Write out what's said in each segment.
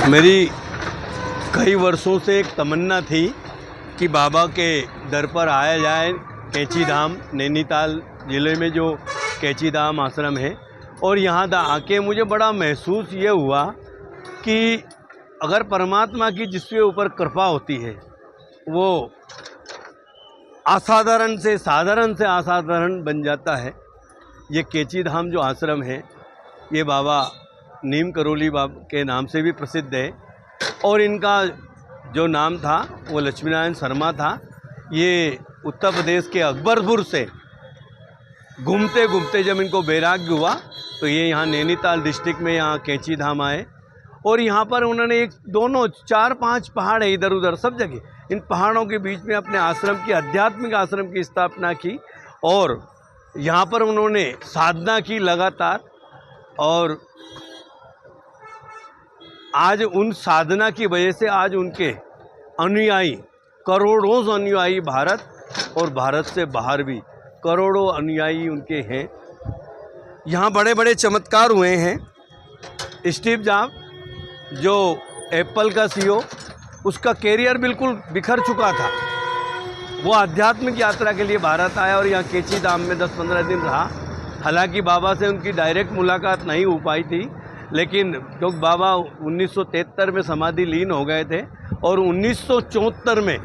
मेरी कई वर्षों से एक तमन्ना थी कि बाबा के दर पर आया जाए। कैंची धाम नैनीताल ज़िले में जो कैंची धाम आश्रम है, और यहाँ आके मुझे बड़ा महसूस ये हुआ कि अगर परमात्मा की जिसके ऊपर कृपा होती है वो असाधारण से असाधारण बन जाता है। ये कैंची धाम जो आश्रम है ये बाबा नीम करोली बाबा के नाम से भी प्रसिद्ध है, और इनका जो नाम था वो लक्ष्मीनारायण शर्मा था। ये उत्तर प्रदेश के अकबरपुर से घूमते घूमते जब इनको वैराग्य हुआ तो ये यहाँ नैनीताल डिस्ट्रिक्ट में यहाँ कैंची धाम आए, और यहाँ पर उन्होंने एक दोनों 4-5 पहाड़ है इधर उधर सब जगह, इन पहाड़ों के बीच में अपने आश्रम की आध्यात्मिक आश्रम की स्थापना की, और यहाँ पर उन्होंने साधना की लगातार। और आज उन साधना की वजह से आज उनके अनुयायी करोड़ों अनुयायी भारत और भारत से बाहर भी करोड़ों अनुयायी उनके हैं। यहाँ बड़े बड़े चमत्कार हुए हैं। स्टीव जॉब जो एप्पल का सीईओ, उसका कैरियर बिल्कुल बिखर चुका था। वो आध्यात्मिक यात्रा के लिए भारत आया और यहाँ कैंची धाम में 10-15 दिन रहा। हालांकि बाबा से उनकी डायरेक्ट मुलाकात नहीं हो पाई थी, लेकिन क्योंकि बाबा 1973 में समाधि लीन हो गए थे और 1974 में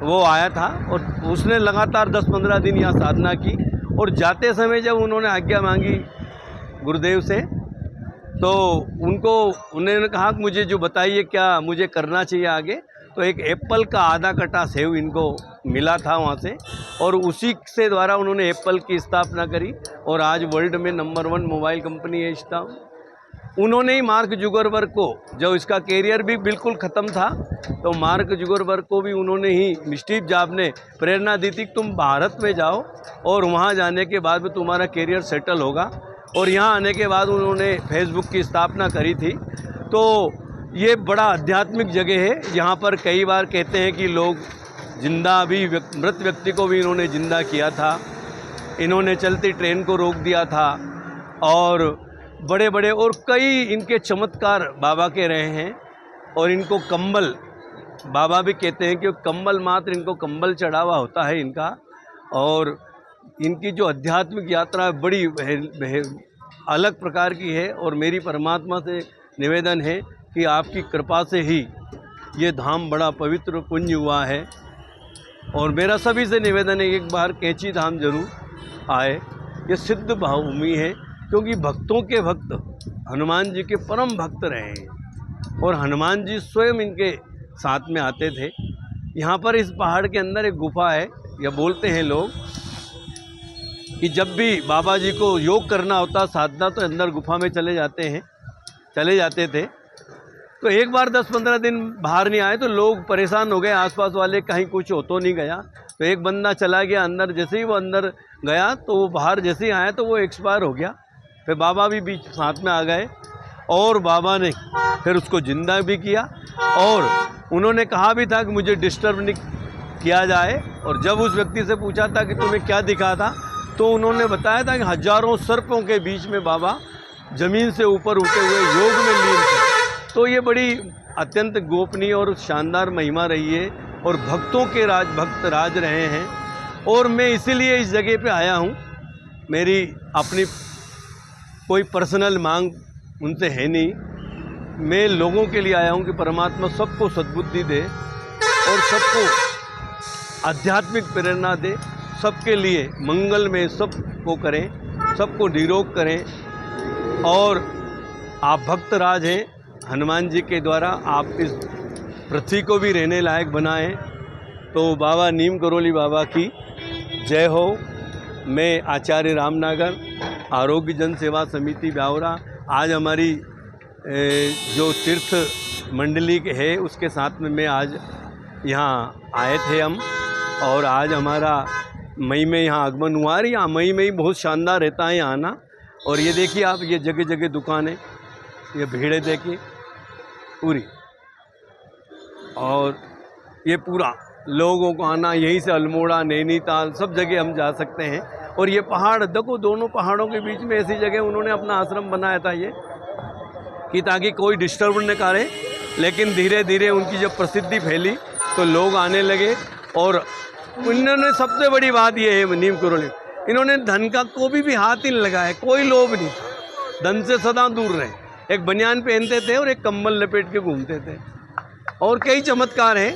वो आया था, और उसने लगातार 10-15 दिन यहाँ साधना की। और जाते समय जब उन्होंने आज्ञा मांगी गुरुदेव से, तो उन्होंने कहा कि मुझे जो बताइए क्या मुझे करना चाहिए आगे। तो एक एप्पल का आधा कटा सेव इनको मिला था वहाँ से, और उसी से द्वारा उन्होंने एप्पल की स्थापना करी, और आज वर्ल्ड में नंबर 1 मोबाइल कंपनी है स्टाफ। उन्होंने ही मार्क जुकरबर्ग को, जो इसका कैरियर भी बिल्कुल ख़त्म था, तो मार्क जुकरबर्ग को भी उन्होंने ही स्टीव जॉब ने प्रेरणा दी थी कि तुम भारत में जाओ और वहाँ जाने के बाद में तुम्हारा कैरियर सेटल होगा। और यहाँ आने के बाद उन्होंने फेसबुक की स्थापना करी थी। तो ये बड़ा आध्यात्मिक जगह है। यहाँ पर कई बार कहते हैं कि लोग जिंदा भी मृत व्यक्ति को भी इन्होंने जिंदा किया था, इन्होंने चलती ट्रेन को रोक दिया था, और बड़े बड़े और कई इनके चमत्कार बाबा के रहे हैं। और इनको कंबल, बाबा भी कहते हैं कि कंबल मात्र इनको कंबल चढ़ावा होता है इनका। और इनकी जो आध्यात्मिक यात्रा बड़ी अलग प्रकार की है, और मेरी परमात्मा से निवेदन है कि आपकी कृपा से ही ये धाम बड़ा पवित्र पुण्य हुआ है। और मेरा सभी से निवेदन है एक बार कैंची धाम जरूर आए। ये सिद्ध भूमि है, क्योंकि भक्तों के भक्त हनुमान जी के परम भक्त रहे हैं, और हनुमान जी स्वयं इनके साथ में आते थे। यहाँ पर इस पहाड़ के अंदर एक गुफा है। या बोलते हैं लोग कि जब भी बाबा जी को योग करना होता, साधना, तो अंदर गुफा में चले जाते थे। तो एक बार 10-15 दिन बाहर नहीं आए तो लोग परेशान हो गए, आसपास वाले, कहीं कुछ हो तो नहीं गया। तो एक बंदा चला गया अंदर, जैसे ही वो अंदर गया तो वो बाहर जैसे ही आया तो वो एक्सपायर हो गया। फिर बाबा भी बीच साथ में आ गए, और बाबा ने फिर उसको जिंदा भी किया, और उन्होंने कहा भी था कि मुझे डिस्टर्ब नहीं किया जाए। और जब उस व्यक्ति से पूछा था कि तुम्हें क्या दिखा था, तो उन्होंने बताया था कि हजारों सर्पों के बीच में बाबा ज़मीन से ऊपर उठे हुए योग में लीन थे। तो ये बड़ी अत्यंत गोपनीय और शानदार महिमा रही है, और भक्तों के भक्त राज रहे हैं। और मैं इसीलिए इस जगह पे आया हूँ। मेरी अपनी कोई पर्सनल मांग उनसे है नहीं, मैं लोगों के लिए आया हूँ कि परमात्मा सबको सद्बुद्धि दे और सबको आध्यात्मिक प्रेरणा दे, सबके लिए मंगल में सबको करें, सबको निरोग करें। और आप भक्त राज हैं, हनुमान जी के द्वारा आप इस पृथ्वी को भी रहने लायक बनाएं। तो बाबा नीम करोली बाबा की जय हो। मैं आचार्य रामनगर आरोग्य जन सेवा समिति ब्यावरा, आज हमारी जो तीर्थ मंडली है उसके साथ में मैं आज यहाँ आए थे हम, और आज हमारा मई में यहाँ आगमन हुआ है। यहाँ मई में ही बहुत शानदार रहता है यहाँ आना। और ये देखिए आप, ये जगह जगह दुकानें, ये भीड़ें देखिए पूरी, और ये पूरा लोगों को आना, यहीं से अल्मोड़ा, नैनीताल सब जगह हम जा सकते हैं। और ये पहाड़ देखो, दोनों पहाड़ों के बीच में ऐसी जगह उन्होंने अपना आश्रम बनाया था ये, कि ताकि कोई डिस्टर्ब न करे लेकिन धीरे धीरे उनकी जब प्रसिद्धि फैली तो लोग आने लगे। और इन्होंने सबसे बड़ी बात ये है नीम करोली, इन्होंने धन का कोई भी हाथ ही नहीं लगाया, कोई लोभ नहीं, धन से सदा दूर रहे। एक बनियान पहनते थे और एक कंबल लपेट के घूमते थे। और कई चमत्कार हैं,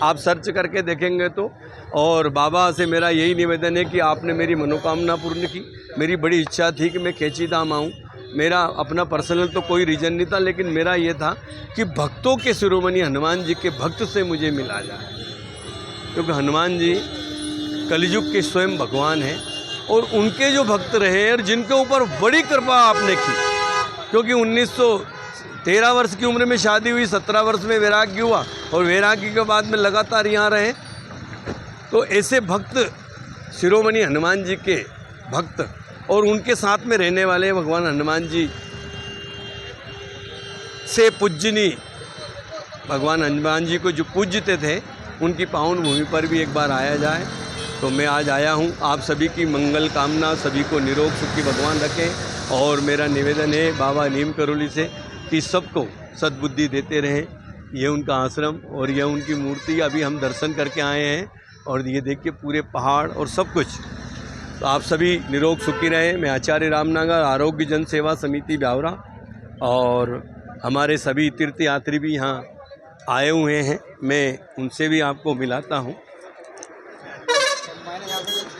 आप सर्च करके देखेंगे तो। और बाबा से मेरा यही निवेदन है कि आपने मेरी मनोकामना पूर्ण की। मेरी बड़ी इच्छा थी कि मैं कैची धाम आऊँ। मेरा अपना पर्सनल तो कोई रीज़न नहीं था, लेकिन मेरा ये था कि भक्तों के शिरोमणि हनुमान जी के भक्त से मुझे मिला जाए, क्योंकि हनुमान जी कलयुग के स्वयं भगवान हैं। और उनके जो भक्त रहे और जिनके ऊपर बड़ी कृपा आपने की, क्योंकि 1913 वर्ष की उम्र में शादी हुई, 17 वर्ष में वैराग्य हुआ और वैराग्य के बाद में लगातार यहाँ रहे। तो ऐसे भक्त, शिरोमणि हनुमान जी के भक्त और उनके साथ में रहने वाले भगवान हनुमान जी से पूजनी, भगवान हनुमान जी को जो पूजते थे, उनकी पावन भूमि पर भी एक बार आया जाए। तो मैं आज आया हूँ। आप सभी की मंगल कामना, सभी को निरोग सुखी भगवान रखें। और मेरा निवेदन है बाबा नीम करोली से कि सबको सद्बुद्धि देते रहें। ये उनका आश्रम और यह उनकी मूर्ति अभी हम दर्शन करके आए हैं, और ये देखिए पूरे पहाड़ और सब कुछ। तो आप सभी निरोग सुखी रहें। मैं आचार्य रामनगर आरोग्य जन सेवा समिति ब्यावरा, और हमारे सभी तीर्थयात्री भी यहाँ आए हुए हैं, मैं उनसे भी आपको मिलाता हूँ।